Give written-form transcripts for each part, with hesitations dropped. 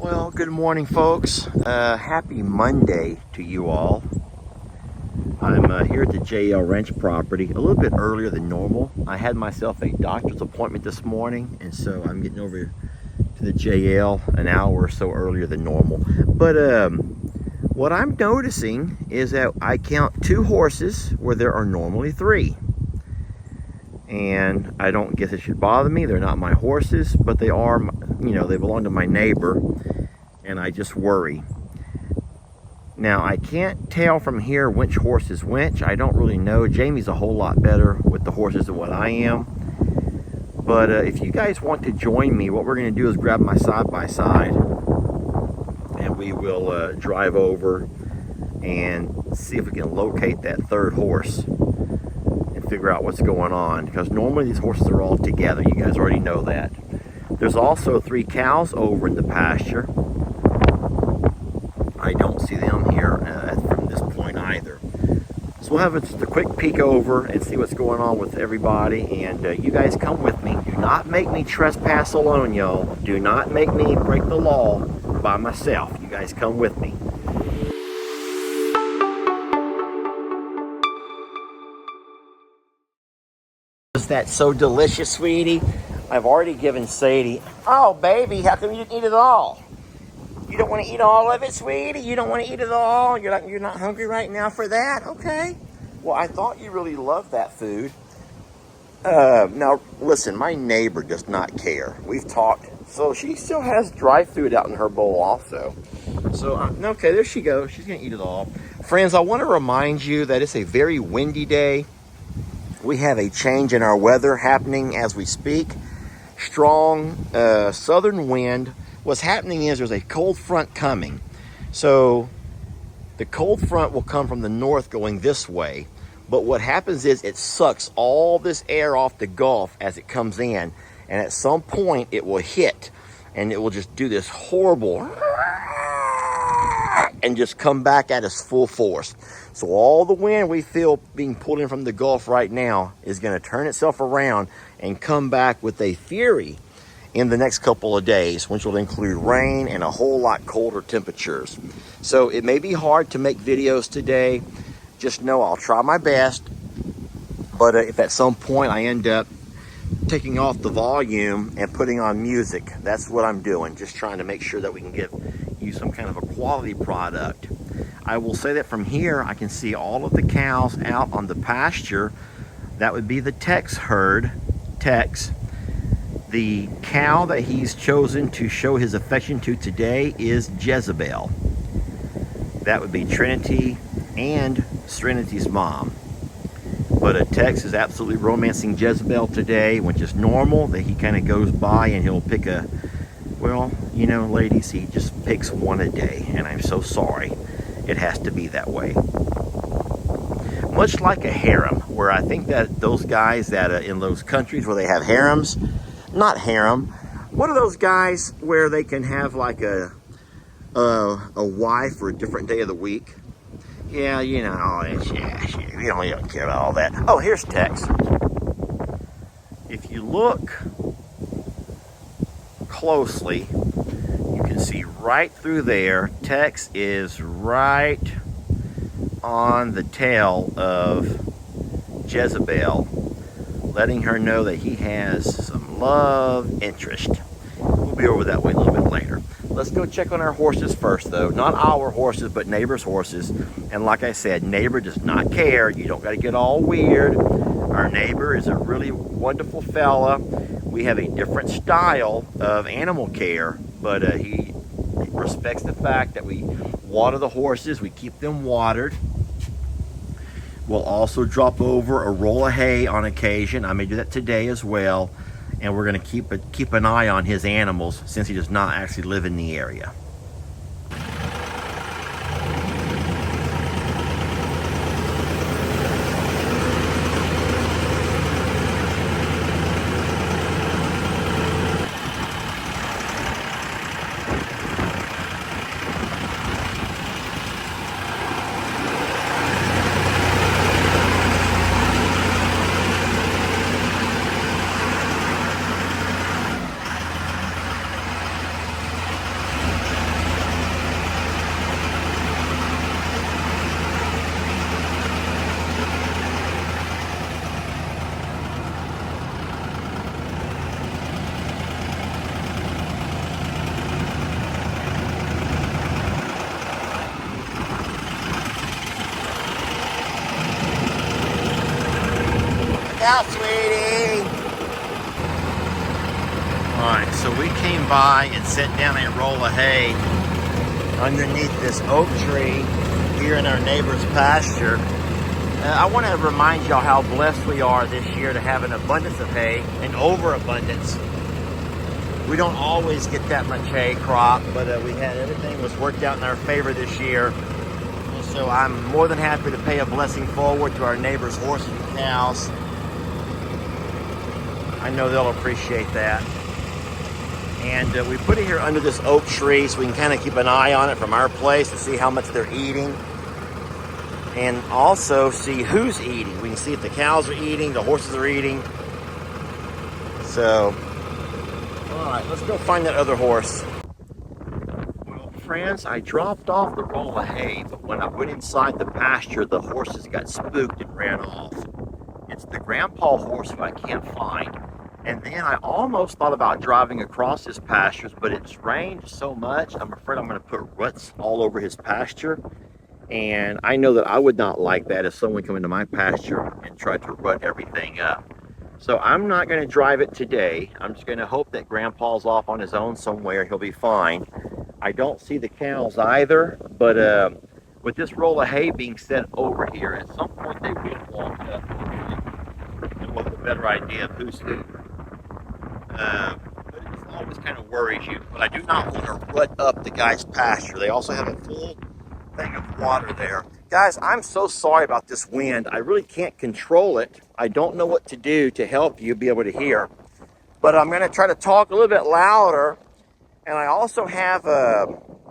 Well, good morning, folks. Happy Monday to you all. I'm here at the JL Ranch property a little bit earlier than normal. I had myself a doctor's appointment this morning, and so I'm getting over to the JL an hour or so earlier than normal. But what I'm noticing is that I count 2 horses where there are normally 3. And I don't guess it should bother me. They're not my horses, but they are, they belong to my neighbor, and I just worry. Now, I can't tell from here which horse is which. I don't really know. Jamie's a whole lot better with the horses than what I am. But if you guys want to join me, what we're going to do is grab my side-by-side, and we will drive over and see if we can locate that 3rd horse. Figure out what's going on, because normally these horses are all together. You guys already know that. There's also 3 cows over in the pasture. I don't see them here from this point either. So we'll have just a quick peek over and see what's going on with everybody, and you guys come with me. Do not make me trespass alone, y'all. Do not make me break the law by myself. You guys come with me. Is that so delicious, sweetie? I've already given Sadie. Oh, baby, how come you didn't eat it all? You don't want to eat all of it, sweetie? You don't want to eat it all? You're not hungry right now for that? Okay. Well, I thought you really loved that food. Now, listen, my neighbor does not care. We've talked. So she still has dry food out in her bowl also. So, okay, there she goes. She's going to eat it all. Friends, I want to remind you that it's a very windy day. We have a change in our weather happening as we speak. Strong southern wind. What's happening is there's a cold front coming. So the cold front will come from the north going this way. But what happens is it sucks all this air off the Gulf as it comes in. And at some point it will hit. And it will just do this horrible and just come back at us full force. So all the wind we feel being pulled in from the Gulf right now is going to turn itself around and come back with a fury in the next couple of days, which will include rain and a whole lot colder temperatures. So it may be hard to make videos today. Just know I'll try my best. But if at some point I end up taking off the volume and putting on music, that's what I'm doing. Just trying to make sure that we can give you some kind of a quality product. I will say that from here I can see all of the cows out on the pasture. That would be the Tex herd. Tex. The cow that he's chosen to show his affection to today is Jezebel. That would be Trinity and Serenity's mom. But Tex is absolutely romancing Jezebel today, which is normal. That he kind of goes by and he'll pick a, well, ladies, he just picks one a day, and I'm so sorry. It has to be that way. Much like a harem, where I think that those guys that in those countries where they have harems, not harem, what are those guys where they can have like a wife for a different day of the week? Yeah, all that shit. You don't care about all that. Oh, here's Tex. If you look closely, you can see right through there, Tex is right on the tail of Jezebel, letting her know that he has some love interest. We'll be over that way a little bit later. Let's go check on our horses first, though. Not our horses, but neighbor's horses. And like I said, neighbor does not care. You don't got to get all weird. Our neighbor is a really wonderful fella. We have a different style of animal care, but he respects the fact that we water the horses. We keep them watered. We'll also drop over a roll of hay on occasion. I may do that today as well. And we're going to keep an eye on his animals since he does not actually live in the area. out, sweetie. All right, so we came by and set down a roll of hay underneath this oak tree here in our neighbor's pasture. I want to remind y'all how blessed we are this year to have an abundance of hay, an overabundance. We don't always get that much hay crop, but we had everything was worked out in our favor this year. And so I'm more than happy to pay a blessing forward to our neighbors' horses and cows. I know they'll appreciate that. And we put it here under this oak tree so we can kind of keep an eye on it from our place to see how much they're eating. And also see who's eating. We can see if the cows are eating, the horses are eating. So, all right, let's go find that other horse. Well, friends, I dropped off the roll of hay, but when I went inside the pasture, the horses got spooked and ran off. It's the grandpa horse who I can't find. And then I almost thought about driving across his pastures, but it's rained so much, I'm afraid I'm going to put ruts all over his pasture. And I know that I would not like that if someone come into my pasture and tried to rut everything up. So I'm not going to drive it today. I'm just going to hope that Grandpa's off on his own somewhere. He'll be fine. I don't see the cows either, but with this roll of hay being set over here, at some point they will walk up and we'll have a better idea of who's who. But it always kind of worries you. But I do not want to rut up the guy's pasture. They also have a full thing of water there. Guys, I'm so sorry about this wind. I really can't control it. I don't know what to do to help you be able to hear. But I'm going to try to talk a little bit louder. And I also have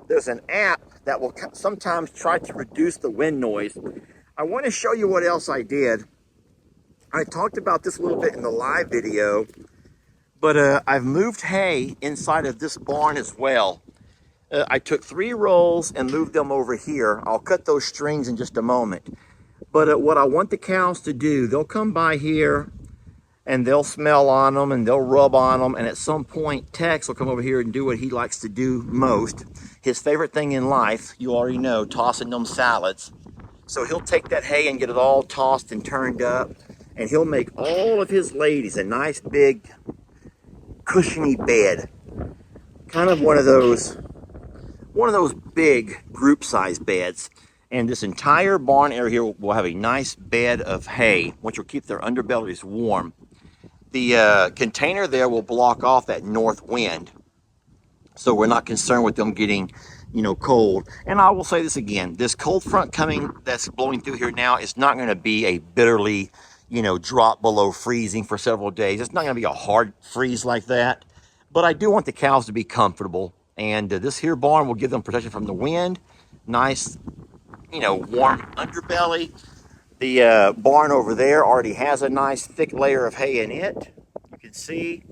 there's an app that will sometimes try to reduce the wind noise. I want to show you what else I did. I talked about this a little bit in the live video, but I've moved hay inside of this barn as well. I took 3 rolls and moved them over here. I'll cut those strings in just a moment. But what I want the cows to do, they'll come by here and they'll smell on them and they'll rub on them. And at some point, Tex will come over here and do what he likes to do most. His favorite thing in life, you already know, tossing them salads. So he'll take that hay and get it all tossed and turned up. And he'll make all of his ladies a nice big cushiony bed. Kind of one of those big group size beds. And this entire barn area here will have a nice bed of hay, which will keep their underbellies warm. The container there will block off that north wind, so we're not concerned with them getting, cold. And I will say this again, this cold front coming that's blowing through here now is not going to be a bitterly, drop below freezing for several days. It's not going to be a hard freeze like that, but I do want the cows to be comfortable. And this here barn will give them protection from the wind. Nice, warm underbelly. The barn over there already has a nice thick layer of hay in it. You can see.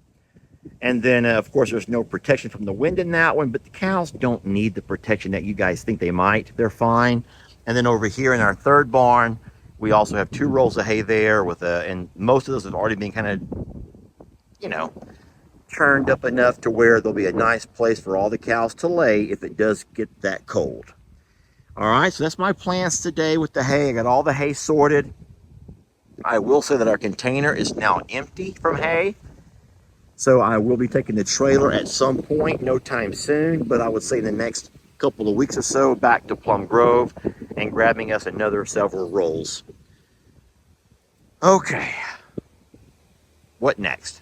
And then, of course, there's no protection from the wind in that one. But the cows don't need the protection that you guys think they might. They're fine. And then over here in our third barn, we also have 2 rolls of hay there. And most of those have already been kind of, turned up enough to where there'll be a nice place for all the cows to lay if it does get that cold. All right, so that's my plans today with the hay. I got all the hay sorted. I will say that our container is now empty from hay. So I will be taking the trailer at some point, no time soon, but I would say in the next couple of weeks or so back to Plum Grove and grabbing us another several rolls. Okay, what next?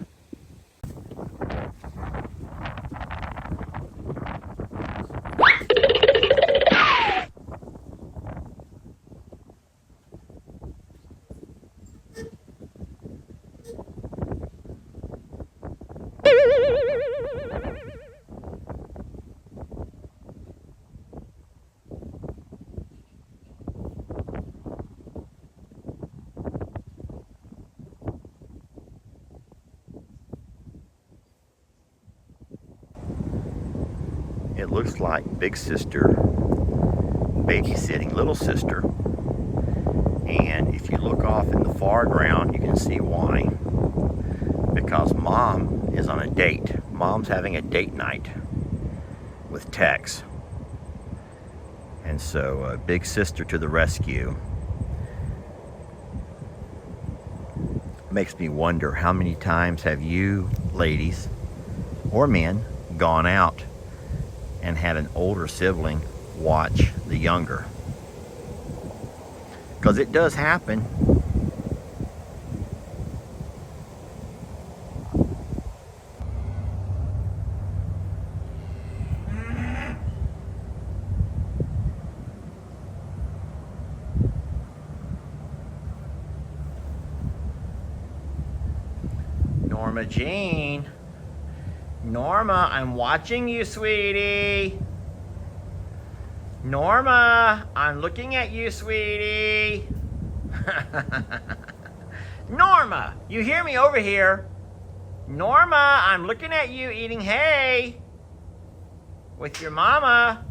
It looks like big sister babysitting little sister. And if you look off in the foreground, you can see why. Because mom is on a date. Mom's having a date night with Tex. And so big sister to the rescue. Makes me wonder, how many times have you ladies or men gone out and had an older sibling watch the younger? Because it does happen. Norma Jean. Norma, I'm watching you, sweetie. Norma, I'm looking at you, sweetie. Norma, you hear me over here? Norma, I'm looking at you eating hay with your mama.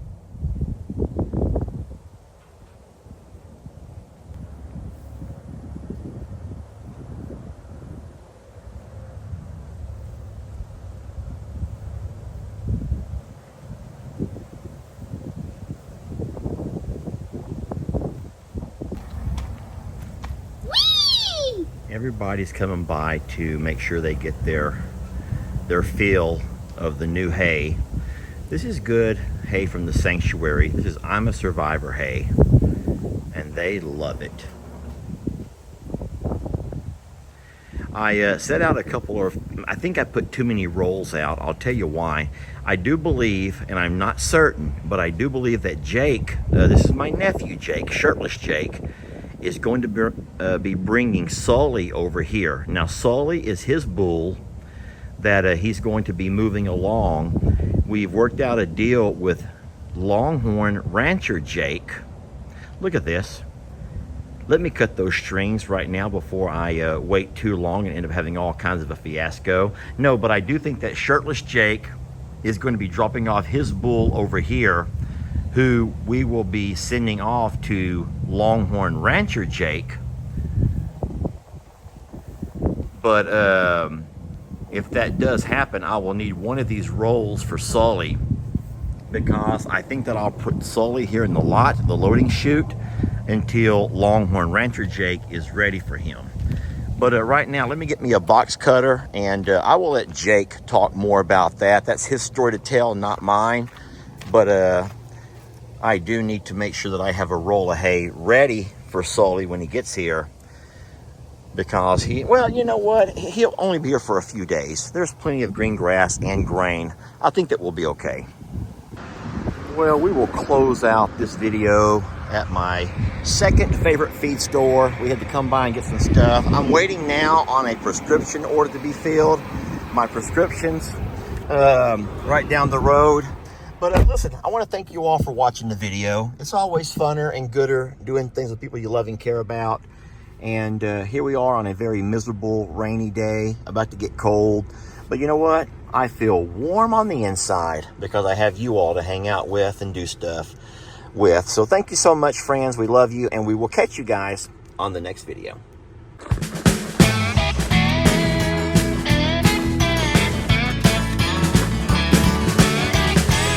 Everybody's coming by to make sure they get their fill of the new hay. This is good hay from the sanctuary. This is I'm a Survivor hay, and they love it. I set out a couple of, I think I put too many rolls out. I'll tell you why. I do believe, and I'm not certain, but I do believe that Jake, this is my nephew Jake, Shirtless Jake, is going to be bringing Sully over here. Now Sully is his bull that he's going to be moving along. We've worked out a deal with Longhorn Rancher Jake. Look at this. Let me cut those strings right now before I wait too long and end up having all kinds of a fiasco. No, but I do think that Shirtless Jake is going to be dropping off his bull over here, who we will be sending off to Longhorn Rancher Jake. But if that does happen, I will need one of these rolls for Sully, because I think that I'll put Sully here in the lot, the loading chute, until Longhorn Rancher Jake is ready for him. But right now, let me get me a box cutter, and I will let Jake talk more about that. That's his story to tell, not mine. But I do need to make sure that I have a roll of hay ready for Sully when he gets here, because well, you know what? He'll only be here for a few days. There's plenty of green grass and grain. I think that we'll be okay. Well, we will close out this video at my second favorite feed store. We had to come by and get some stuff. I'm waiting now on a prescription order to be filled. My prescriptions right down the road. But listen, I want to thank you all for watching the video. It's always funner and gooder doing things with people you love and care about. And here we are on a very miserable, rainy day, about to get cold. But you know what? I feel warm on the inside because I have you all to hang out with and do stuff with. So thank you so much, friends. We love you, and we will catch you guys on the next video.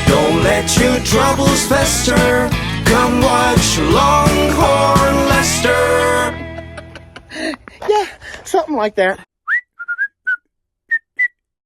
Don't let your troubles fester. Come watch Longhorn Lester. Yeah, something like that.